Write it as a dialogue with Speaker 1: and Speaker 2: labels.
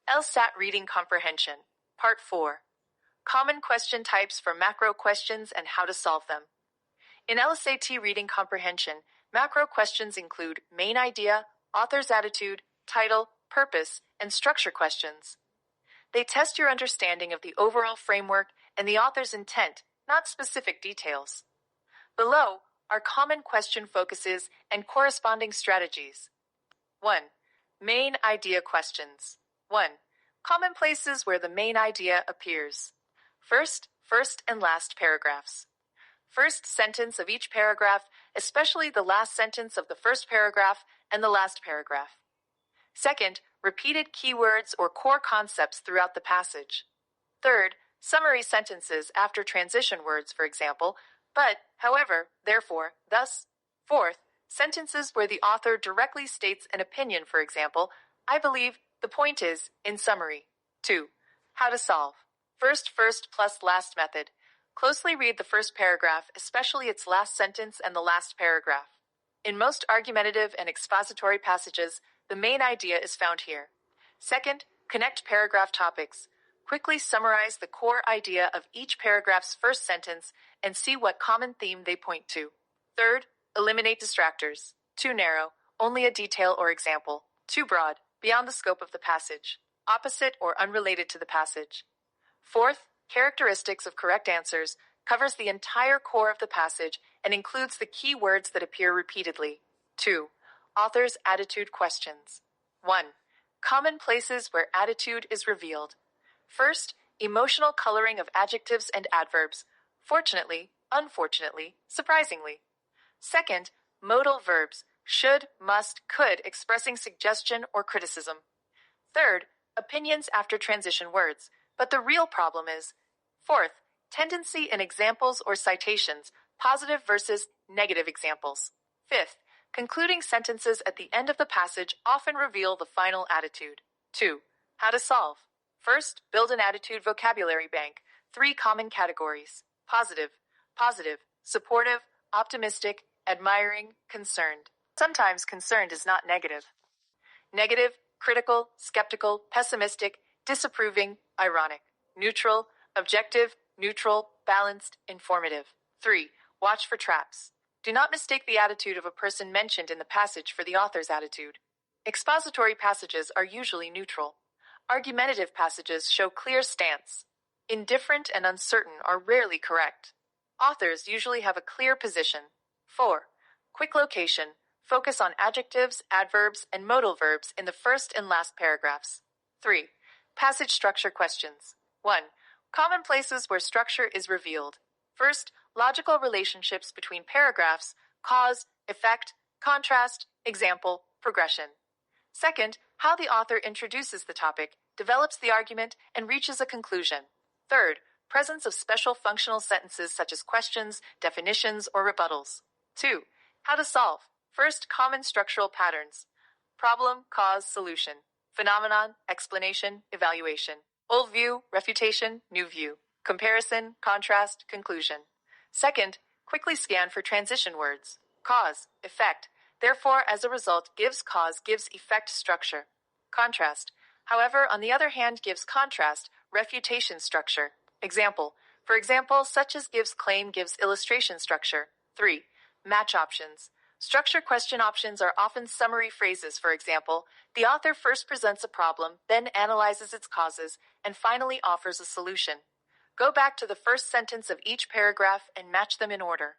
Speaker 1: LSAT Reading Comprehension, Part 4. Common question types for macro questions and how to solve them. In LSAT Reading Comprehension, macro questions include main idea, author's attitude, title, purpose, and structure questions. They test your understanding of the overall framework and the author's intent, not specific details. Below are common question focuses and corresponding strategies. 1. Main idea questions. 1. Common places where the main idea appears. First and last paragraphs. First sentence of each paragraph, especially the last sentence of the first paragraph and the last paragraph. Second, repeated keywords or core concepts throughout the passage. Third, summary sentences after transition words, for example, but, however, therefore, thus. Fourth, sentences where the author directly states an opinion, for example, I believe, the point is, in summary. 2. How to solve. First plus last method. Closely read the first paragraph, especially its last sentence and the last paragraph. In most argumentative and expository passages, the main idea is found here. Second, connect paragraph topics. Quickly summarize the core idea of each paragraph's first sentence and see what common theme they point to. Third, eliminate distractors. Too narrow, only a detail or example. Too broad, beyond the scope of the passage. Opposite or unrelated to the passage. Fourth, characteristics of correct answers covers the entire core of the passage and includes the key words that appear repeatedly. 2. Author's attitude questions. 1. Common places where attitude is revealed. First, emotional coloring of adjectives and adverbs. Fortunately, unfortunately, surprisingly. Second, modal verbs. Should, must, could, expressing suggestion or criticism. Third, opinions after transition words. But the real problem is, fourth, tendency in examples or citations, positive versus negative examples. Fifth, concluding sentences at the end of the passage often reveal the final attitude. 2. How to solve. First, build an attitude vocabulary bank. 3 common categories. Positive, supportive, optimistic, admiring, concerned. Sometimes concerned is not negative. Negative, critical, skeptical, pessimistic, disapproving, ironic. Neutral, objective, neutral, balanced, informative. 3. Watch for traps. Do not mistake the attitude of a person mentioned in the passage for the author's attitude. Expository passages are usually neutral. Argumentative passages show clear stance. Indifferent and uncertain are rarely correct. Authors usually have a clear position. 4. Quick location. Focus on adjectives, adverbs, and modal verbs in the first and last paragraphs. 3. Passage structure questions. 1. Common places where structure is revealed. First, logical relationships between paragraphs, cause, effect, contrast, example, progression. Second, how the author introduces the topic, develops the argument, and reaches a conclusion. Third, presence of special functional sentences such as questions, definitions, or rebuttals. 2. How to solve. First, common structural patterns. Problem, cause, solution. Phenomenon, explanation, evaluation. Old view, refutation, new view. Comparison, contrast, conclusion. Second, quickly scan for transition words. Cause, effect. Therefore, as a result, gives cause, gives effect structure. Contrast. However, on the other hand, gives contrast, refutation structure. Example. For example, such as gives claim, gives illustration structure. 3. Match options. Structure question options are often summary phrases. For example, the author first presents a problem, then analyzes its causes, and finally offers a solution. Go back to the first sentence of each paragraph and match them in order.